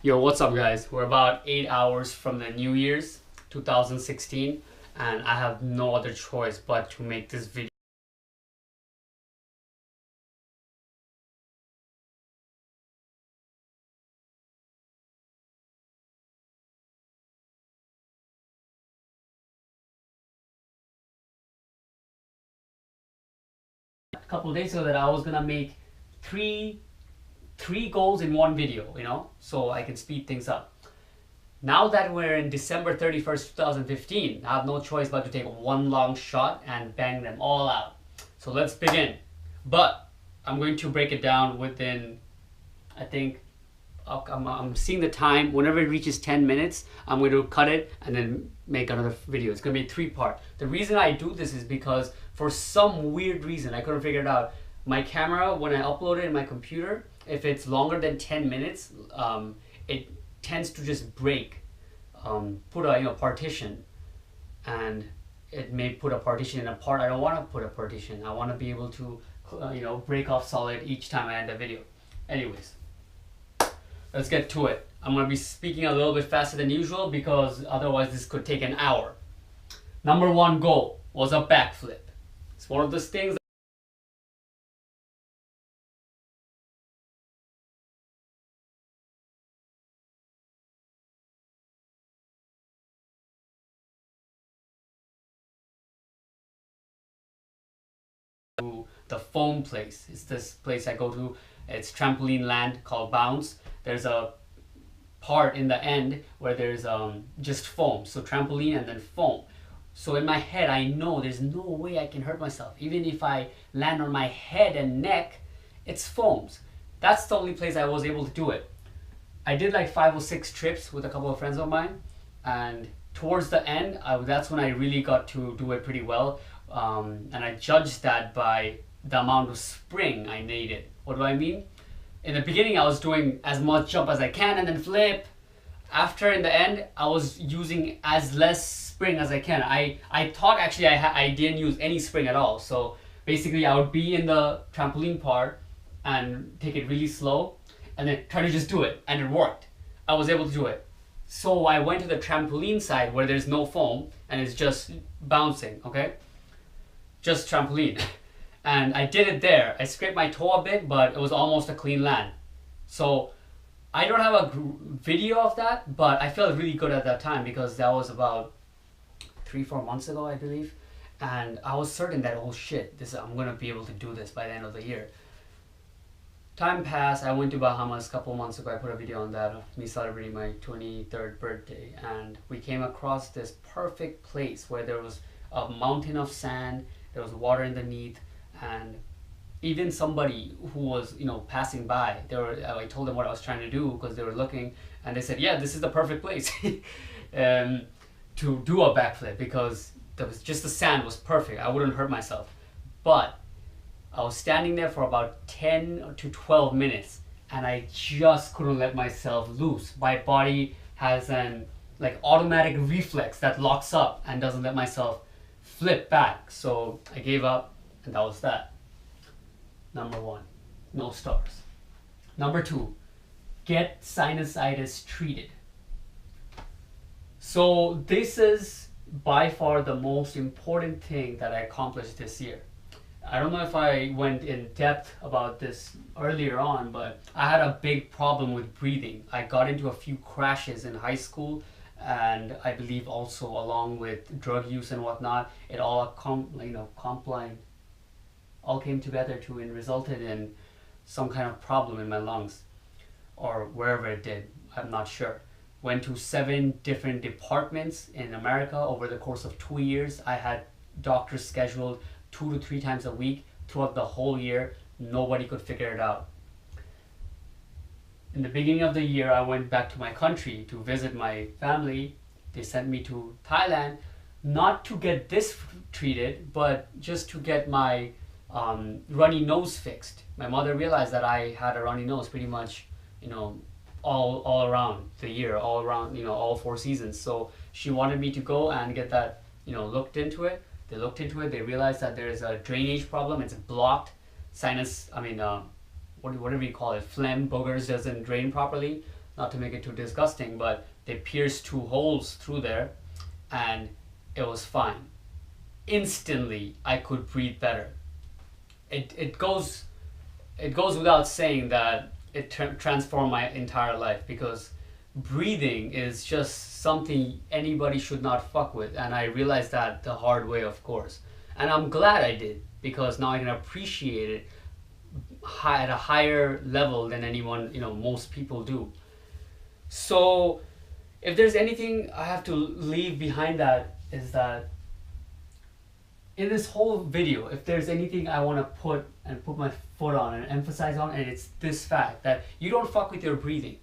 Yo, what's up guys? We're about 8 hours from the New Year's 2016 and I have no other choice but to make this video. A couple days ago that I was gonna make three goals in one video, so I can speed things up. Now that we're in December 31st, 2015, I have no choice but to take one long shot and bang them all out. So let's begin. But I'm going to break it down within, I think, I'm seeing the time. Whenever it reaches 10 minutes, I'm going to cut it and then make another video. It's going to be a 3-part. The reason I do this is because for some weird reason, I couldn't figure it out. My camera, when I upload it in my computer, if it's longer than 10 minutes, it tends to just break, put a partition, and it may put a partition in a part. I don't want to put a partition. I want to be able to break off solid each time I end a video. Anyways, let's get to it. I'm going to be speaking a little bit faster than usual because otherwise this could take an hour. Number 1 goal was a backflip. It's one of those things the foam place. It's this place I go to. It's trampoline land called Bounce. There's a part in the end where there's just foam. So trampoline and then foam. So in my head I know there's no way I can hurt myself. Even if I land on my head and neck, it's foams. That's the only place I was able to do it. I did like 5 or 6 trips with a couple of friends of mine, and towards the end that's when I really got to do it pretty well. And I judged that by the amount of spring I needed. What do I mean? In the beginning I was doing as much jump as I can and then flip. After, in the end, I was using as less spring as I can. I thought actually I didn't use any spring at all. So basically I would be in the trampoline part and take it really slow and then try to just do it, and it worked. I was able to do it. So I went to the trampoline side where there's no foam and it's just bouncing, okay? Just trampoline. And I did it there. I scraped my toe a bit, but it was almost a clean land. So I don't have a video of that, but I felt really good at that time because that was about 3-4 months ago, I believe. And I was certain that, oh shit, I'm gonna be able to do this by the end of the year. Time passed. I went to Bahamas a couple months ago. I put a video on that of me celebrating my 23rd birthday, and we came across this perfect place where there was a mountain of sand, there was water underneath, and even somebody who was passing by, I told them what I was trying to do because they were looking, and they said, yeah, this is the perfect place to do a backflip because just the sand was perfect. I wouldn't hurt myself. But I was standing there for about 10 to 12 minutes and I just couldn't let myself loose. My body has an automatic reflex that locks up and doesn't let myself flip back. So I gave up, and that was that. Number 1, no stars. Number 2, get sinusitis treated. So this is by far the most important thing that I accomplished this year. I don't know if I went in depth about this earlier on, but I had a big problem with breathing. I got into a few crashes in high school, and I believe also along with drug use and whatnot, it all all came together and resulted in some kind of problem in my lungs, or wherever it did. I'm not sure. Went to 7 different departments in America over the course of 2 years. I had doctors scheduled 2 to 3 times a week throughout the whole year. Nobody could figure it out. In the beginning of the year, I went back to my country to visit my family. They sent me to Thailand, not to get this treated, but just to get my runny nose fixed. My mother realized that I had a runny nose pretty much, all around the year, all around, all 4 seasons. So she wanted me to go and get that, looked into it. They looked into it. They realized that there is a drainage problem. It's blocked. Sinus, whatever you call it, phlegm, boogers doesn't drain properly. not to make it too disgusting, but they pierced 2 holes through there, and it was fine. Instantly, I could breathe better. It goes without saying that it transformed my entire life, because breathing is just something anybody should not fuck with, and I realized that the hard way, of course. And I'm glad I did, because now I can appreciate it at a higher level than anyone, most people do. So if there's anything I have to leave behind, that is that in this whole video, if there's anything I want to put my foot on and emphasize on, and it's this fact that you don't fuck with your breathing.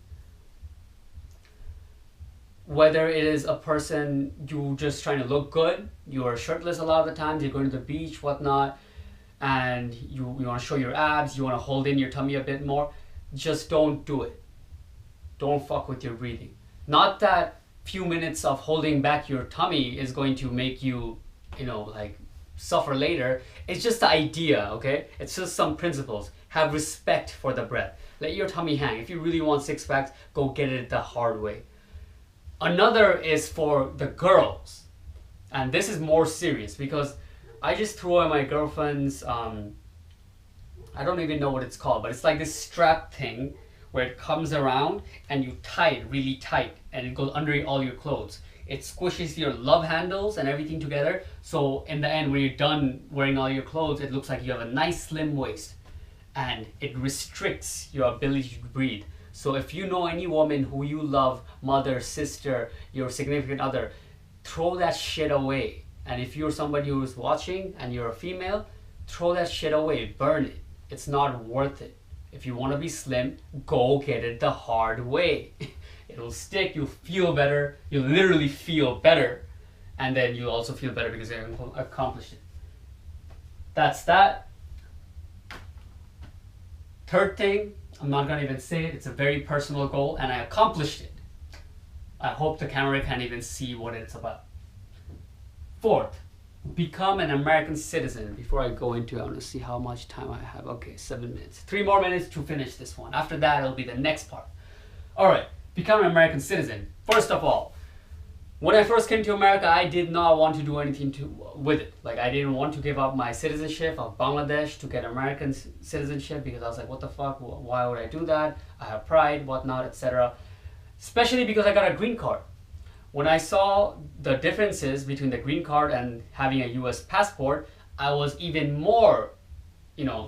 Whether it is a person you just trying to look good, you are shirtless a lot of the times, you're going to the beach, whatnot, and you want to show your abs, you want to hold in your tummy a bit more, just don't do it. Don't fuck with your breathing. Not that few minutes of holding back your tummy is going to make you, like, suffer later. It's just the idea, okay? It's just some principles. Have respect for the breath. Let your tummy hang. If you really want 6 packs, go get it the hard way. Another is for the girls, and this is more serious, because I just threw away my girlfriend's I don't even know what it's called, but it's like this strap thing where it comes around and you tie it really tight, and it goes under all your clothes. It squishes your love handles and everything together, so in the end, when you're done wearing all your clothes, it looks like you have a nice slim waist, and it restricts your ability to breathe. So if you know any woman who you love, mother, sister, your significant other, throw that shit away. And if you're somebody who's watching and you're a female, throw that shit away, burn it. It's not worth it. If you want to be slim, go get it the hard way. It'll stick, you'll feel better, you'll literally feel better, and then you'll also feel better because you accomplished it. That's that. Third thing, I'm not going to even say it, it's a very personal goal, and I accomplished it. I hope the camera can't even see what it's about. Fourth, become an American citizen. Before I go into it, I want to see how much time I have. Okay, 7 minutes. 3 more minutes to finish this one. After that, it'll be the next part. Alright, become an American citizen. First of all, when I first came to America, I did not want to do anything with it. Like, I didn't want to give up my citizenship of Bangladesh to get American citizenship, because I was like, what the fuck, why would I do that? I have pride, whatnot, etc. Especially because I got a green card. When I saw the differences between the green card and having a US passport, I was even more,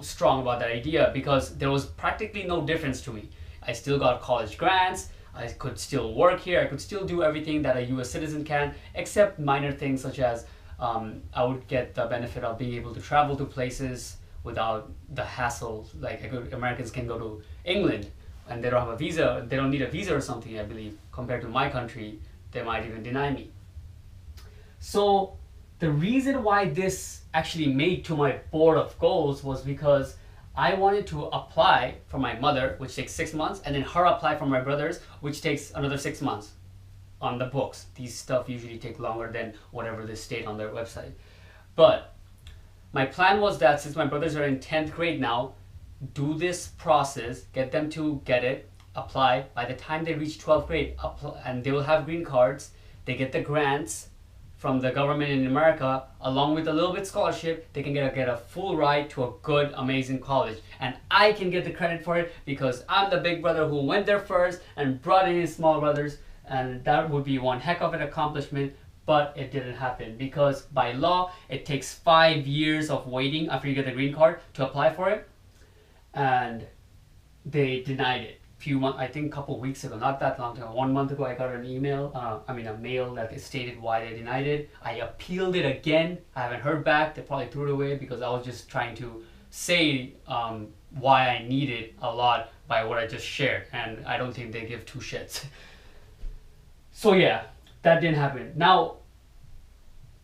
strong about that idea, because there was practically no difference to me. I still got college grants, I could still work here, I could still do everything that a US citizen can, except minor things such as I would get the benefit of being able to travel to places without the hassle. Like, Americans can go to England and they don't have a visa, they don't need a visa or something, I believe, compared to my country. They might even deny me. So the reason why this actually made to my board of goals was because I wanted to apply for my mother, which takes 6 months, and then her apply for my brothers, which takes another 6 months on the books. These stuff usually take longer than whatever they state on their website. But my plan was that since my brothers are in 10th grade now, do this process, get them to get it, apply. By the time they reach 12th grade, and they will have green cards, they get the grants from the government in America, along with a little bit scholarship, they can get a full ride to a good, amazing college. And I can get the credit for it because I'm the big brother who went there first and brought in his small brothers, and that would be one heck of an accomplishment. But it didn't happen because by law, it takes 5 years of waiting after you get the green card to apply for it. And they denied it. I think a couple weeks ago, not that long ago, 1 month ago, I got an email, a mail that stated why they denied it. I appealed it again. I haven't heard back. They probably threw it away because I was just trying to say why I need it a lot by what I just shared, and I don't think they give two shits. So yeah, that didn't happen. Now,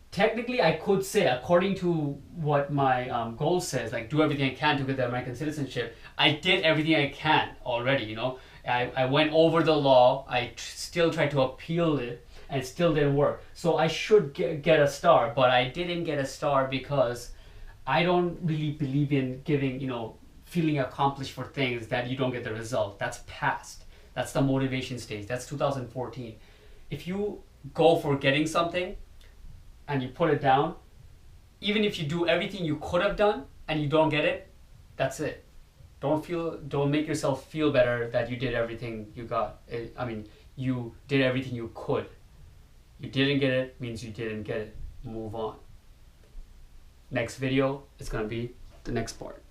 technically, I could say, according to what my goal says, like, do everything I can to get the American citizenship. I did everything I can already, I went over the law. I still tried to appeal it, and it still didn't work. So I should get a star, but I didn't get a star because I don't really believe in giving, feeling accomplished for things that you don't get the result. That's past. That's the motivation stage. That's 2014. If you go for getting something and you put it down, even if you do everything you could have done and you don't get it, that's it. Don't make yourself feel better that you did everything you got. You did everything you could. You didn't get it means you didn't get it. Move on. Next video is gonna be the next part.